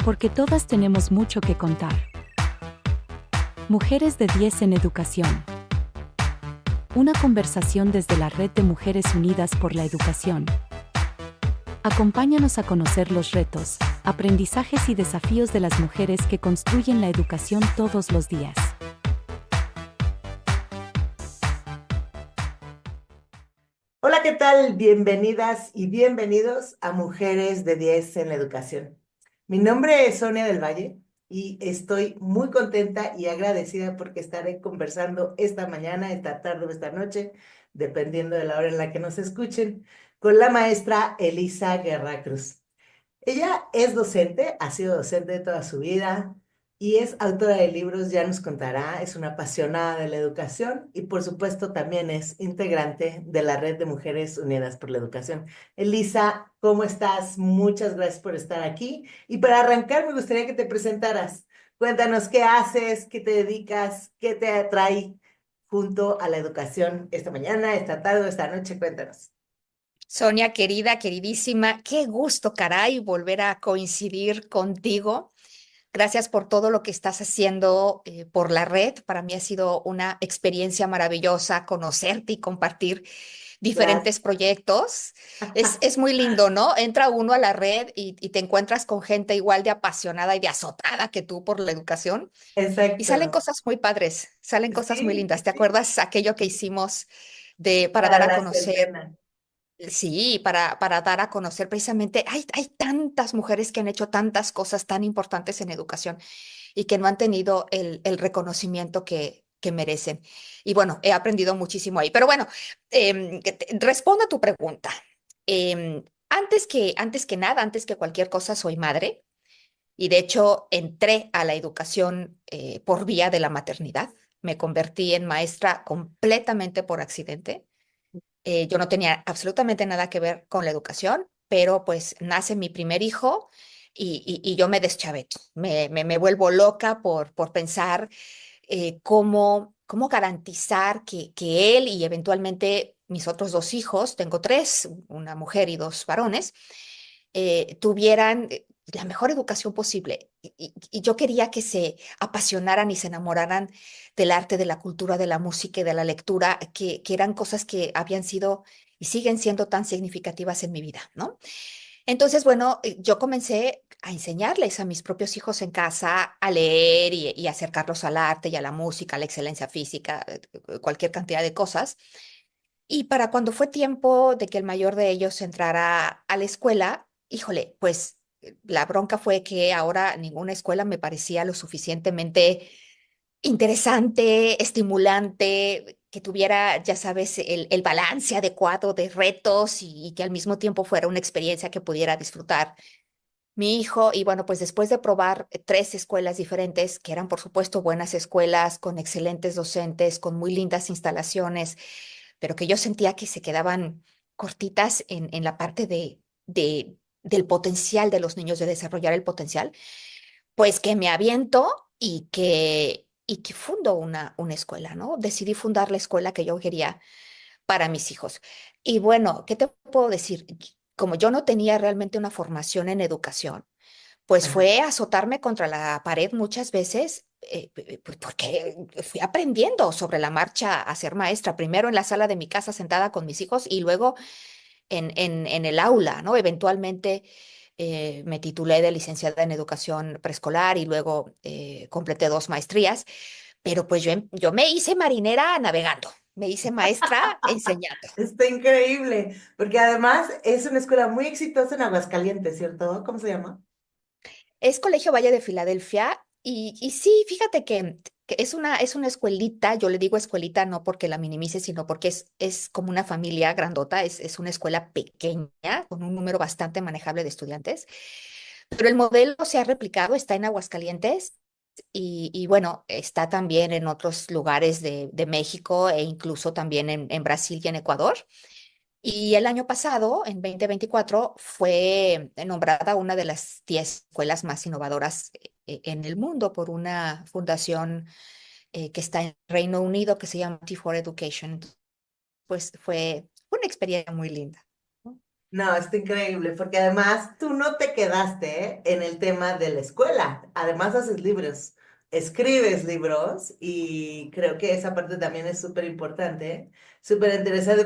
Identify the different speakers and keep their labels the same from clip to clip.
Speaker 1: porque todas tenemos mucho que contar. Mujeres de 10 en Educación. Una conversación desde la Red de Mujeres Unidas por la Educación. Acompáñanos a conocer los retos, aprendizajes y desafíos de las mujeres que construyen la educación todos los días.
Speaker 2: Hola, ¿qué tal? Bienvenidas y bienvenidos a Mujeres de 10 en la Educación. Mi nombre es Sonia del Valle y estoy muy contenta y agradecida porque estaré conversando esta mañana, esta tarde o esta noche, dependiendo de la hora en la que nos escuchen, con la maestra Elisa Guerra Cruz. Ella es docente, ha sido docente toda su vida y es autora de libros, ya nos contará, es una apasionada de la educación y por supuesto también es integrante de la Red de Mujeres Unidas por la Educación. Elisa, ¿cómo estás? Muchas gracias por estar aquí. Y para arrancar me gustaría que te presentaras. Cuéntanos qué haces, qué te dedicas, qué te atrae junto a la educación esta mañana, esta tarde o esta noche. Cuéntanos.
Speaker 3: Sonia, querida, queridísima, qué gusto, caray, volver a coincidir contigo. Gracias por todo lo que estás haciendo por la red. Para mí ha sido una experiencia maravillosa conocerte y compartir
Speaker 2: Gracias.
Speaker 3: diferentes proyectos. Es muy lindo, ¿no? Entra uno a la red y te encuentras con gente igual de apasionada y de azotada que tú por la educación y salen
Speaker 2: Exacto.
Speaker 3: cosas muy padres, salen cosas muy
Speaker 2: Sí,
Speaker 3: lindas. ¿Te
Speaker 2: sí.
Speaker 3: acuerdas aquello que hicimos para
Speaker 2: Para
Speaker 3: dar a
Speaker 2: la
Speaker 3: conocer?
Speaker 2: centena.
Speaker 3: Sí, para dar a conocer precisamente, hay tantas mujeres que han hecho tantas cosas tan importantes en educación y que no han tenido el reconocimiento que merecen. Y bueno, he aprendido muchísimo ahí. Pero bueno, respondo a tu pregunta. Antes que nada, antes que cualquier cosa, soy madre y de hecho entré a la educación por vía de la maternidad. Me convertí en maestra completamente por accidente. Yo no tenía absolutamente nada que ver con la educación, pero pues nace mi primer hijo y yo me deschaveto, me vuelvo loca por pensar cómo garantizar que él y eventualmente mis otros dos hijos, tengo tres, una mujer y dos varones, tuvieran la mejor educación posible. Y yo quería que se apasionaran y se enamoraran del arte, de la cultura, de la música y de la lectura, que eran cosas que habían sido y siguen siendo tan significativas en mi vida, ¿no? Entonces, bueno, yo comencé a enseñarles a mis propios hijos en casa a leer y acercarlos al arte y a la música, a la excelencia física, cualquier cantidad de cosas. Y para cuando fue tiempo de que el mayor de ellos entrara a la escuela, híjole, pues la bronca fue que ahora ninguna escuela me parecía lo suficientemente interesante, estimulante, que tuviera, ya sabes, el balance adecuado de retos y que al mismo tiempo fuera una experiencia que pudiera disfrutar mi hijo. Y bueno, pues después de probar tres escuelas diferentes, que eran por supuesto buenas escuelas, con excelentes docentes, con muy lindas instalaciones, pero que yo sentía que se quedaban cortitas en la parte del potencial de los niños, de desarrollar el potencial, pues que me aviento y que fundo una escuela, ¿no? Decidí fundar la escuela que yo quería para mis hijos. Y bueno, ¿qué te puedo decir? Como yo no tenía realmente una formación en educación, pues
Speaker 2: Ajá.
Speaker 3: fue azotarme contra la pared muchas veces, pues porque fui aprendiendo sobre la marcha a ser maestra, primero en la sala de mi casa sentada con mis hijos y luego en el aula, ¿no? Eventualmente me titulé de licenciada en educación preescolar y luego completé dos maestrías, pero pues yo me hice marinera navegando, me hice maestra enseñando.
Speaker 2: Está increíble, porque además es una escuela muy exitosa en Aguascalientes, ¿cierto? ¿Cómo se llama?
Speaker 3: Es Colegio Valle de Filadelfia y sí, fíjate que es una escuelita, yo le digo escuelita no porque la minimice, sino porque es como una familia grandota, es una escuela pequeña con un número bastante manejable de estudiantes, pero el modelo se ha replicado, está en Aguascalientes y bueno, está también en otros lugares de México e incluso también en Brasil y en Ecuador. Y el año pasado, en 2024, fue nombrada una de las 10 escuelas más innovadoras en el mundo por una fundación que está en Reino Unido que se llama T4 Education. Pues fue una experiencia muy linda, ¿no?
Speaker 2: No, está increíble, porque además tú no te quedaste en el tema de la escuela. Además haces libros, escribes libros y creo que esa parte también es súper interesante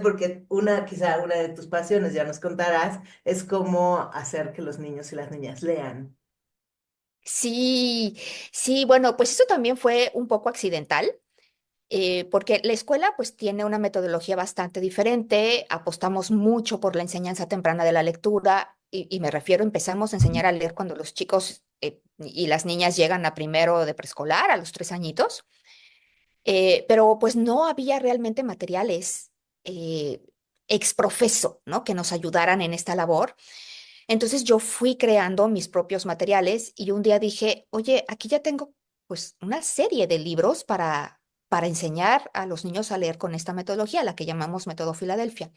Speaker 2: porque quizá una de tus pasiones, ya nos contarás, es cómo hacer que los niños y las niñas lean.
Speaker 3: Sí, sí, bueno, pues eso también fue un poco accidental. Porque la escuela pues tiene una metodología bastante diferente, apostamos mucho por la enseñanza temprana de la lectura y me refiero, empezamos a enseñar a leer cuando los chicos y las niñas llegan a primero de preescolar, a los 3 añitos, pero pues no había realmente materiales eh, ex profeso, ¿no? Que nos ayudaran en esta labor. Entonces yo fui creando mis propios materiales y un día dije, oye, aquí ya tengo pues una serie de libros para enseñar a los niños a leer con esta metodología, la que llamamos Método Filadelfia.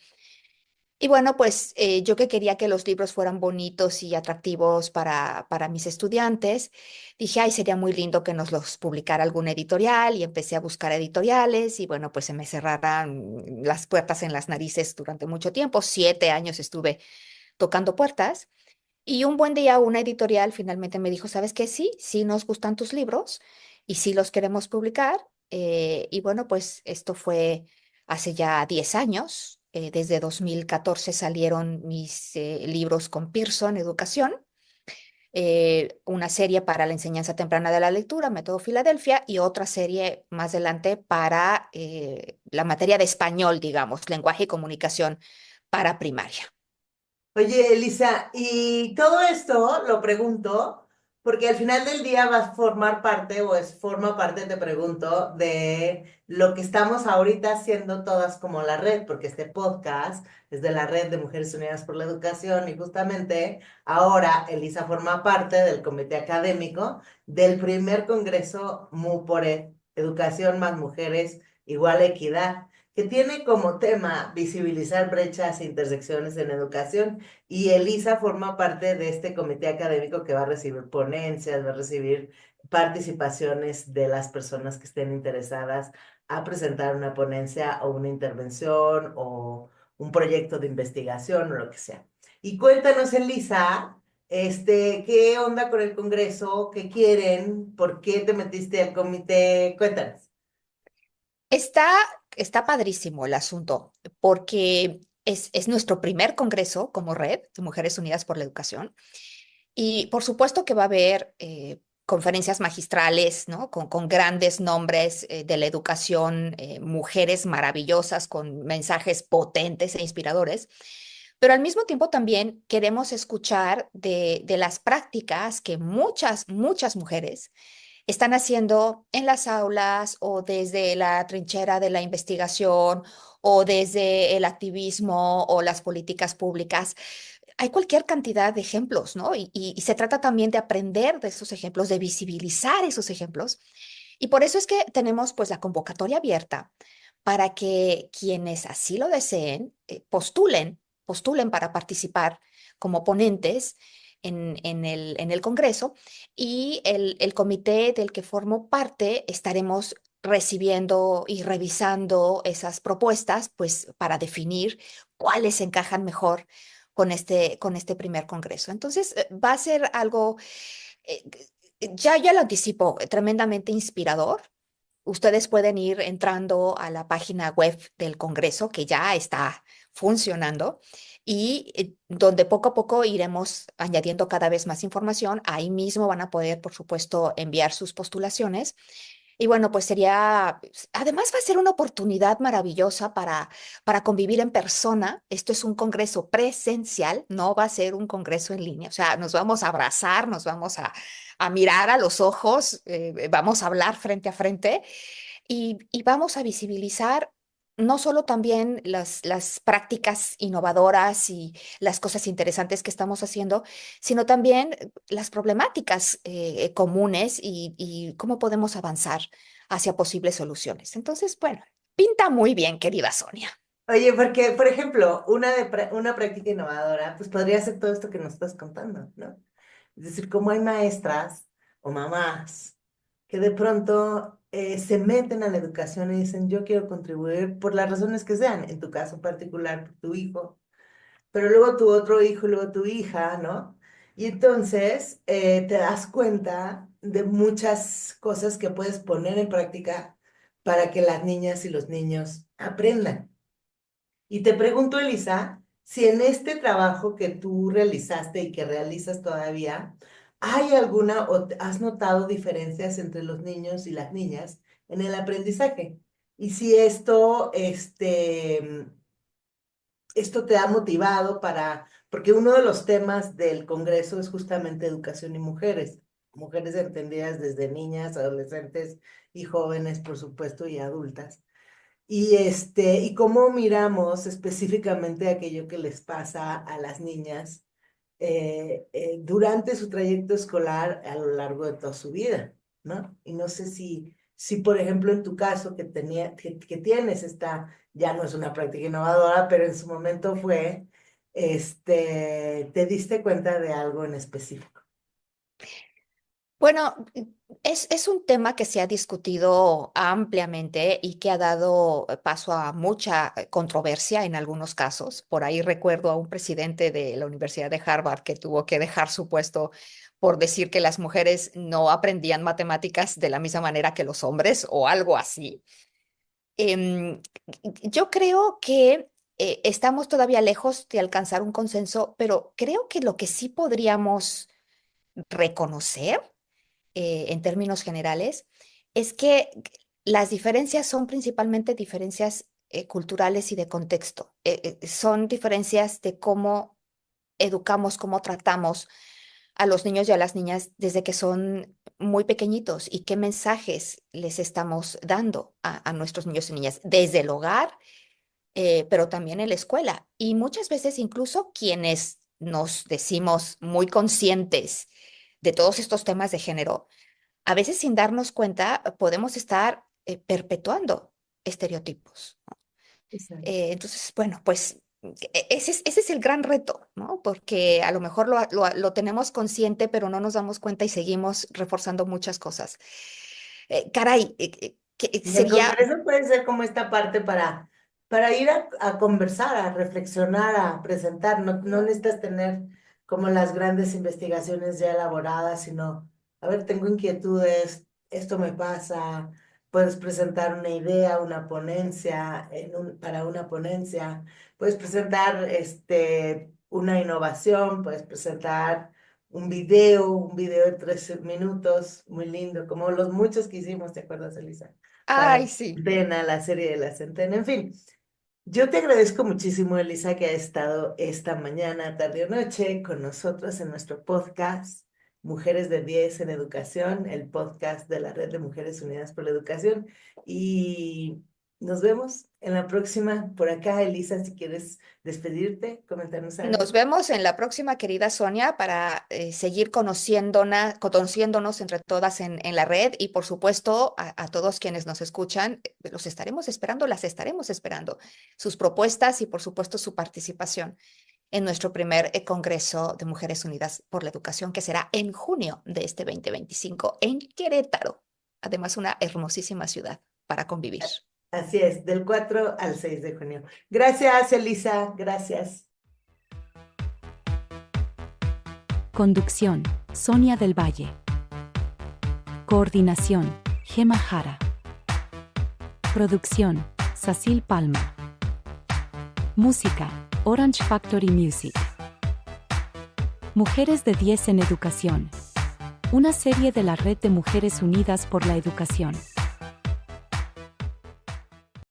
Speaker 3: Y bueno, pues yo que quería que los libros fueran bonitos y atractivos para mis estudiantes, dije, ay, sería muy lindo que nos los publicara algún editorial y empecé a buscar editoriales y bueno, pues se me cerraran las puertas en las narices durante mucho tiempo. 7 años estuve tocando puertas. Y un buen día una editorial finalmente me dijo, ¿sabes qué? Sí, sí nos gustan tus libros y sí los queremos publicar. Y bueno, pues esto fue hace ya 10 años. Desde 2014 salieron mis libros con Pearson Educación, una serie para la enseñanza temprana de la lectura, Método Filadelfia, y otra serie más adelante para la materia de español, digamos, lenguaje y comunicación para primaria.
Speaker 2: Oye, Elisa, y todo esto lo pregunto porque al final del día va a formar parte, forma parte, te pregunto, de lo que estamos ahorita haciendo todas como la red, porque este podcast es de la Red de Mujeres Unidas por la Educación y justamente ahora Elisa forma parte del comité académico del primer congreso MUPORE, Educación más Mujeres igual Equidad, que tiene como tema visibilizar brechas e intersecciones en educación. Y Elisa forma parte de este comité académico que va a recibir ponencias, va a recibir participaciones de las personas que estén interesadas a presentar una ponencia o una intervención o un proyecto de investigación o lo que sea. Y cuéntanos, Elisa, ¿qué onda con el Congreso? ¿Qué quieren? ¿Por qué te metiste al comité? Cuéntanos.
Speaker 3: Está, está padrísimo el asunto, porque es nuestro primer congreso como red de Mujeres Unidas por la Educación. Y por supuesto que va a haber conferencias magistrales, ¿no? Con grandes nombres de la educación, mujeres maravillosas con mensajes potentes e inspiradores. Pero al mismo tiempo también queremos escuchar de las prácticas que muchas mujeres están haciendo en las aulas o desde la trinchera de la investigación o desde el activismo o las políticas públicas. Hay cualquier cantidad de ejemplos, ¿no? Y se trata también de aprender de esos ejemplos, de visibilizar esos ejemplos. Y por eso es que tenemos pues la convocatoria abierta para que quienes así lo deseen postulen para participar como ponentes en el Congreso y el comité del que formo parte estaremos recibiendo y revisando esas propuestas, pues para definir cuáles encajan mejor con este primer Congreso. Entonces, va a ser algo, eh, ya lo anticipo, tremendamente inspirador. Ustedes pueden ir entrando a la página web del Congreso, que ya está funcionando, y donde poco a poco iremos añadiendo cada vez más información. Ahí mismo van a poder, por supuesto, enviar sus postulaciones. Y bueno, pues además va a ser una oportunidad maravillosa para convivir en persona. Esto es un congreso presencial, no va a ser un congreso en línea. O sea, nos vamos a abrazar, nos vamos a mirar a los ojos, vamos a hablar frente a frente y vamos a visibilizar no solo también las prácticas innovadoras y las cosas interesantes que estamos haciendo, sino también las problemáticas comunes y cómo podemos avanzar hacia posibles soluciones. Entonces, bueno, pinta muy bien, querida Sonia.
Speaker 2: Oye, porque, por ejemplo, una práctica innovadora, pues podría ser todo esto que nos estás contando, ¿no? Es decir, cómo hay maestras o mamás que de pronto se meten a la educación y dicen, yo quiero contribuir por las razones que sean, en tu caso particular, por tu hijo, pero luego tu otro hijo, luego tu hija, ¿no? Y entonces te das cuenta de muchas cosas que puedes poner en práctica para que las niñas y los niños aprendan. Y te pregunto, Elisa, si en este trabajo que tú realizaste y que realizas todavía, ¿hay alguna o has notado diferencias entre los niños y las niñas en el aprendizaje? Y si esto te ha motivado porque uno de los temas del Congreso es justamente educación y mujeres, mujeres entendidas desde niñas, adolescentes y jóvenes, por supuesto, y adultas. Y cómo miramos específicamente aquello que les pasa a las niñas durante su trayecto escolar a lo largo de toda su vida, ¿no? Y no sé si por ejemplo, en tu caso que tienes ya no es una práctica innovadora, pero en su momento fue, te diste cuenta de algo en específico.
Speaker 3: Bueno, es un tema que se ha discutido ampliamente y que ha dado paso a mucha controversia en algunos casos. Por ahí recuerdo a un presidente de la Universidad de Harvard que tuvo que dejar su puesto por decir que las mujeres no aprendían matemáticas de la misma manera que los hombres o algo así. Em, yo creo que estamos todavía lejos de alcanzar un consenso, pero creo que lo que sí podríamos reconocer en términos generales, es que las diferencias son principalmente diferencias culturales y de contexto. Son diferencias de cómo educamos, cómo tratamos a los niños y a las niñas desde que son muy pequeñitos y qué mensajes les estamos dando a nuestros niños y niñas desde el hogar, pero también en la escuela. Y muchas veces incluso quienes nos decimos muy conscientes de todos estos temas de género, a veces sin darnos cuenta podemos estar perpetuando estereotipos.
Speaker 2: Exacto.
Speaker 3: Entonces, bueno, pues ese es el gran reto, ¿no? Porque a lo mejor lo tenemos consciente, pero no nos damos cuenta y seguimos reforzando muchas cosas. Caray, que
Speaker 2: Y el
Speaker 3: sería,
Speaker 2: Congreso puede ser como esta parte para ir a conversar, a reflexionar, a presentar. No necesitas tener como las grandes investigaciones ya elaboradas, sino, a ver, tengo inquietudes, esto me pasa, puedes presentar una idea, una ponencia, para una ponencia, puedes presentar una innovación, puedes presentar un video de 13 minutos, muy lindo, como los muchos que hicimos, ¿te acuerdas, Elisa? Para
Speaker 3: ay, sí.
Speaker 2: Centena, la serie de la Centena, en fin. Yo te agradezco muchísimo, Elisa, que ha estado esta mañana, tarde o noche con nosotros en nuestro podcast Mujeres de 10 en Educación, el podcast de la Red de Mujeres Unidas por la Educación. Y nos vemos en la próxima. Por acá, Elisa, si quieres despedirte, comentarnos algo.
Speaker 3: Nos vemos en la próxima, querida Sonia, para seguir conociéndonos entre todas en la red y, por supuesto, a todos quienes nos escuchan, los estaremos esperando, las estaremos esperando, sus propuestas y, por supuesto, su participación en nuestro primer Congreso de Mujeres Unidas por la Educación, que será en junio de este 2025 en Querétaro. Además, una hermosísima ciudad para convivir.
Speaker 2: Así es, del 4 al 6 de junio. Gracias, Elisa. Gracias.
Speaker 1: Conducción, Sonia del Valle. Coordinación, Gema Jara. Producción, Cecil Palma. Música, Orange Factory Music. Mujeres de 10 en Educación. Una serie de la Red de Mujeres Unidas por la Educación.